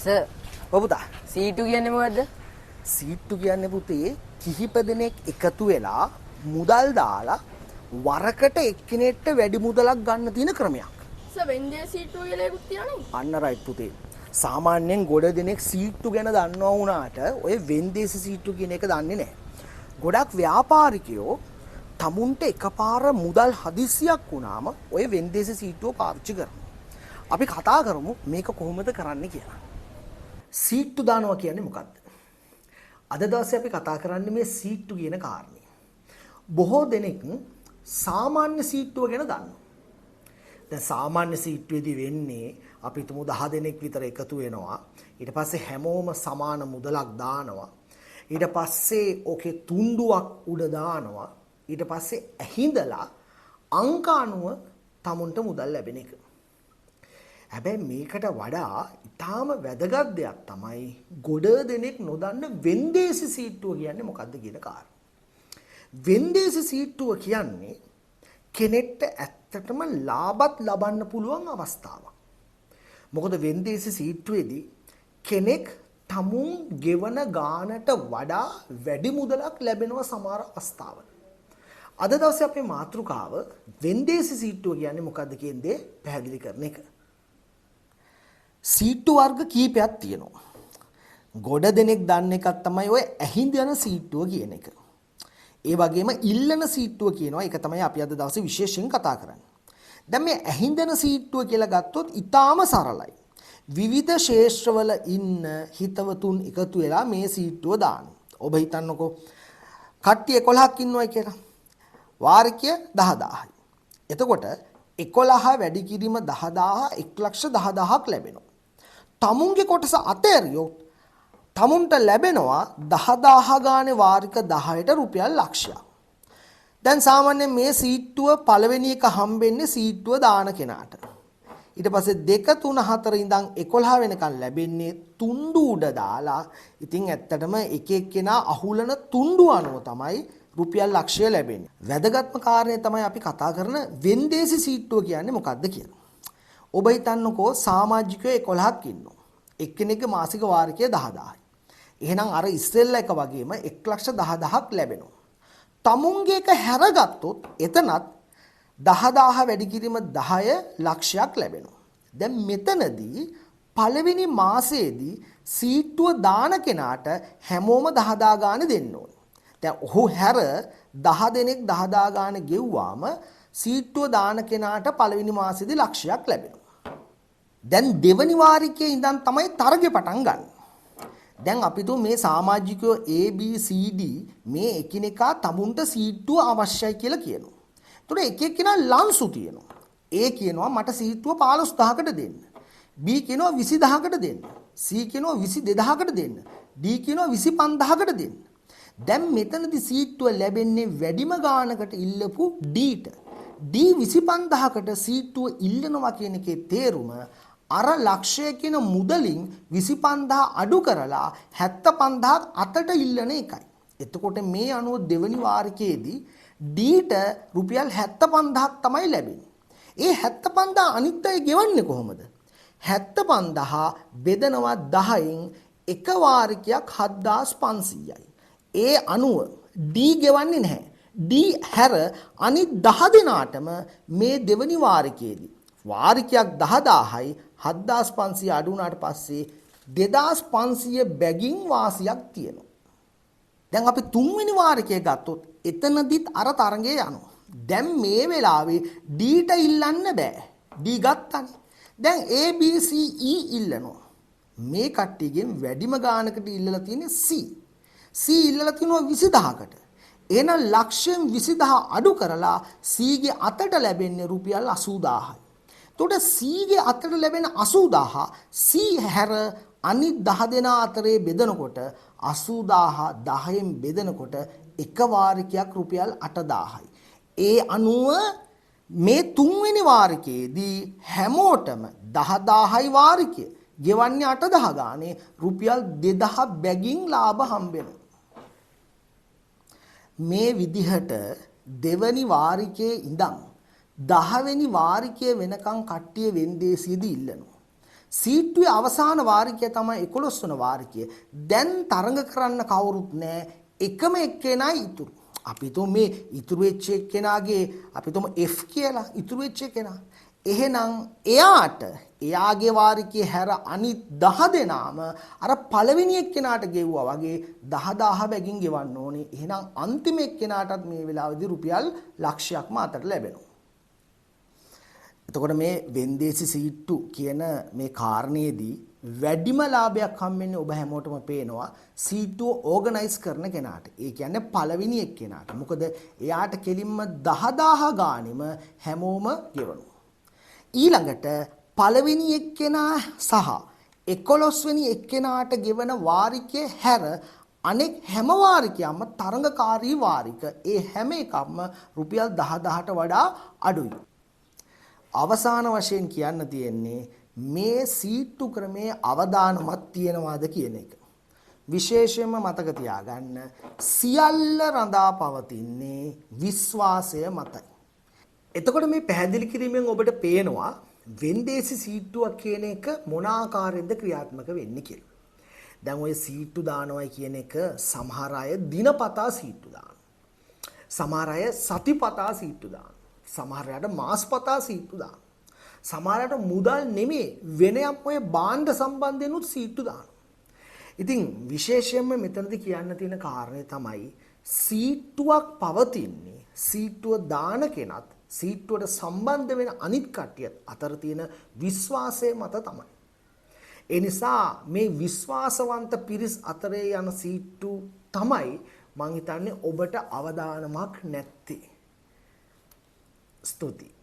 Sir පුතා සීටු කියන්නේ මොකද්ද? සීට්ටු කියන්නේ පුතේ කිහිප දෙනෙක් එකතු වෙලා මුදල් දාලා වරකට එක්කෙනෙක්ට වැඩි මුදලක් ගන්න තියෙන ක්‍රමයක්. සර් වෙන්දේ සීට්ටු කියලා එකක් තියෙනවනේ. අන්න රයිට් පුතේ. සාමාන්‍යයෙන් ගොඩ දෙනෙක් සීට්ටු ගැන දන්නවා වුණාට ඔය වෙන්දේසි සීට්ටු කියන එක දන්නේ නැහැ. ගොඩක් ව්‍යාපාරිකයෝ තමුන්ට එකපාර මුදල් හදිස්සියක් වුණාම ඔය වෙන්දේසි සීට්ටුව පාවිච්චි කරනවා. අපි කතා කරමු මේක කොහොමද කරන්න කියලා. සීට්ටු දානවා කියන්නේ මොකක්ද? අද දවසේ අපි කතා කරන්නේ මේ සීට්ටු කියන කාරණේ. බොහෝ දෙනෙක් සාමාන්‍ය සීට්ටුව ගැන දන්නවා. දැන් සාමාන්‍ය සීට්ටුවේදී වෙන්නේ අපි හිතමු 10 දෙනෙක් විතර එකතු වෙනවා. ඊට පස්සේ හැමෝම සමාන මුදලක් දානවා. ඊට පස්සේ ඕකේ තුණ්ඩුවක් උඩ දානවා. ඊට පස්සේ ඇහිඳලා අංක අනුව තමුන්ට මුදල් ලැබෙන එක. හැබැයි මේකට වඩා ඊටාම වැදගත් දෙයක් තමයි ගොඩ දෙනෙක් නොදන්න වෙන්දේසි සීට්ටුව කියන්නේ මොකද්ද කියන කාරණා. වෙන්දේසි සීට්ටුව කියන්නේ කෙනෙක්ට ඇත්තටම ලාභත් ලබන්න පුළුවන් අවස්ථාවක්. මොකද වෙන්දේසි සීට්ටුවේදී කෙනෙක් තමුන් ගෙවන ගානට වඩා වැඩි මුදලක් ලැබෙනවා සමහර අවස්ථාවල. අද දවසේ අපේ මාතෘකාව වෙන්දේසි සීට්ටුව කියන්නේ මොකද්ද කියන දේ පැහැදිලි කරන එක. සීට්ටු වර්ග කීපයක් තියෙනවා. ගොඩ දෙනෙක් දන්න එකක් තමයි ඔය ඇහිඳන සීට්ටුව කියන එක. ඒ වගේම ඉල්ලන සීට්ටුව කියනවා. ඒක තමයි අපි අද දවසේ විශේෂයෙන් කතා කරන්නේ. දැන් මේ ඇහිඳන සීට්ටුව කියලා ගත්තොත් ඊටාම සරලයි. විවිධ ශේෂ්ත්‍රවල ඉන්න හිතවතුන් එකතු වෙලා මේ සීට්ටුව දානවා. ඔබ හිතන්නකෝ කට්ටිය 11ක් ඉන්නවා කියලා. වාරිකය 10000යි. එතකොට 11 වැඩි කිරීම 10000 1,10,000ක් ලැබෙනවා. තමුන්ගේ කොටස අතෑරියොත් තමුන්ට ලැබෙනවා 10000 ගානේ වාරික 10ට රුපියල් ලක්ෂයක්. දැන් සාමාන්‍යයෙන් මේ සීට්ටුව පළවෙනි එක හම්බෙන්නේ සීට්ටුව දාන කෙනාට. ඊට පස්සේ 2 3 4 ඉඳන් 11 වෙනකන් ලැබෙන්නේ තුණ්ඩු උඩ දාලා. ඉතින් ඇත්තටම එක එක්කෙනා අහුලන තුණ්ඩු අනුව තමයි රුපියල් ලක්ෂය ලැබෙන්නේ. වැදගත්ම කාරණේ තමයි අපි කතා කරන වෙන්දේසි සීට්ටුව කියන්නේ මොකක්ද කියලා. ඔබ හිතන්නකෝ සමාජිකයෝ 11ක් ඉන්නවා. එක්කෙනෙක්ගේ මාසික වාරිකය 10000යි. එහෙනම් අර ඉස්සෙල්ලා එක වගේම 1,10,000ක් ලැබෙනවා. තමුන්ගේ එක හැරගත්තොත් එතනත් 10000 වැඩි කිරීම 10 ලක්ෂයක් ලැබෙනවා. දැන් මෙතනදී පළවෙනි මාසයේදී සීට්ටුව දාන කෙනාට හැමෝම 10000 ගාන දෙන්න ඕනේ. දැන් ඔහු හැර 10 දෙනෙක් 10000 ගාන ගෙව්වාම සීට්ටුව දාන කෙනාට පළවෙනි මාසෙදී ලක්ෂයක් ලැබෙනවා. දැන් දෙවනි වාරිකයේ ඉඳන් තමයි තරගෙ පටන් ගන්න. දැන් අපි තුමු මේ සමාජිකයෝ A B C D මේ එකිනෙකා තමුන්ට සීට්ටුව අවශ්‍යයි කියලා කියනවා. ඒතකොට එක එක්කෙනා ලන්සු තියෙනවා. A කියනවා මට සීට්ටුව 15000කට දෙන්න. B කියනවා 20000කට දෙන්න. C කියනවා 22000කට දෙන්න. D කියනවා 25000කට දෙන්න. දැන් මෙතනදී සීට්ටුව ලැබෙන්නේ වැඩිම ගානකට ඉල්ලපු Dට. D 25000කට සීට්ටුව ඉල්ලනවා කියන එකේ තේරුම අර ලක්ෂය කියන මුදලින් 25000 අඩු කරලා 75000ක් අතට ඉල්ලන එකයි. එතකොට මේ අනුව දෙවනි වාරිකයේදී Dට රුපියල් 75000ක් තමයි ලැබෙන්නේ. ඒ 75000 අනිත් අය ගෙවන්නේ කොහොමද? 75000 බෙදනවා 10න් එක වාරිකයක් 7500යි. ඒ අනුව D ගෙවන්නේ නැහැ. D හැර අනිත් 10 දෙනාටම මේ දෙවනි වාරිකයේදී වාරිකයක් 10000යි 7500 අඩු වුණාට පස්සේ 2500 බැගින් වාසියක් තියෙනවා. දැන් අපි තුන්වෙනි වාරිකය ගත්තොත් එතනදිත් අර තරඟේ යනවා. දැන් මේ වෙලාවේ Dට ඉල්ලන්න බෑ. D ගත්තනේ. දැන් A B C E ඉල්ලනවා. මේ කට්ටියගෙන් වැඩිම ගානකට ඉල්ලලා තියෙන්නේ C. C ඉල්ලලා තිනවා 20000කට. එහෙනම් ලක්ෂයෙන් 20000 අඩු කරලා C ගේ අතට ලැබෙන්නේ රුපියල් 80000යි. එතකොට C ගේ අතට ලැබෙන 80000 C හැර අනිත් 10 දෙනා අතරේ බෙදනකොට 80000 10න් බෙදනකොට එක වාරිකයක් රුපියල් 8000යි. ඒ අනුව මේ තුන්වෙනි වාරිකයේදී හැමෝටම 10000යි වාරිකය. ගෙවන්නේ 8000 ගානේ රුපියල් 2000 බැගින් ලාභ හම්බෙනවා. මේ විදිහට දෙවනි වාරිකයේ ඉඳන් 10 වෙනි වාරිකයේ වෙනකන් කට්ටිය වෙන්දේසියේදී ඉල්ලනවා. සීට්ටුවේ අවසාන වාරිකය තමයි 11 වන වාරිකය. දැන් තරඟ කරන්න කවුරුත් නැහැ. එකම එක්කෙනයි ඉතුරු. අපි හිතමු මේ ඉතුරු වෙච්ච එක්කෙනාගේ අපි හිතමු F කියලා ඉතුරු වෙච්ච එක්කෙනා. එහෙනම් එයාගේ වාරිකයේ හැර අනිත් 10 දෙනාම අර පළවෙනි එක්කෙනාට ගෙවුවා වගේ 10000 බැගින් ගෙවන්න ඕනේ. එහෙනම් අන්තිම එක්කෙනාටත් මේ වෙලාවේදී රුපියල් ලක්ෂයක්ම අතට ලැබෙනවා. එතකොට මේ වෙන්දේසි සීට්ටු කියන මේ කාරණේදී වැඩිම ලාභයක් හම්බෙන්නේ ඔබ හැමෝටම පේනවා සීට්ටුව ඕගනයිස් කරන කෙනාට. ඒ කියන්නේ පළවෙනි එක්කෙනාට. මොකද එයාට කෙලින්ම 10000 ගානෙම හැමෝම ගෙවනවා. ඊළඟට පළවෙනි එක්කෙනා සහ 11 වෙනි එක්කෙනාට ගෙවන වාරිකය හැර අනෙක් හැම වාරිකයක්ම තරඟකාරී වාරික. ඒ හැම එකක්ම රුපියල් 10000ට වඩා අඩුයි. අවසාන වශයෙන් කියන්න තියෙන්නේ මේ සීට්ටු ක්‍රමයේ අවදානමක් තියනවාද කියන එක. විශේෂයෙන්ම මතක තියාගන්න සියල්ල රඳා පවතින්නේ විශ්වාසය මතයි. එතකොට මේ පැහැදිලි කිරීමෙන් ඔබට පේනවා වෙන්දේසි සීට්ටුවක් කියන එක මොන ආකාරයෙන්ද ක්‍රියාත්මක වෙන්නේ කියලා. දැන් ඔය සීට්ටු දානවයි කියන එක සමහර අය දිනපතා සීට්ටු දානවා. සමහර අය සතිපතා සීට්ටු දානවා. සමහර අයට මාසපතා සීට්ටු දානවා. සමහර අයට මුදල් නෙමෙයි වෙනයම් ඔය භාණ්ඩ සම්බන්ධයෙන්ුත් සීට්ටු දානවා. ඉතින් විශේෂයෙන්ම මෙතනදී කියන්න තියෙන කාරණේ තමයි සීට්ටුවක් පවතින්නේ සීට්ටුව දාන කෙනත් සීට්ටුවට සම්බන්ධ වෙන අනිත් කට්ටියත් අතර තියෙන විශ්වාසය මත තමයි. ඒ නිසා මේ විශ්වාසවන්ත පිරිස් අතරේ යන සීට්ටු තමයි මං හිතන්නේ ඔබට අවදානමක් නැත්තේ. ස්තුතියි.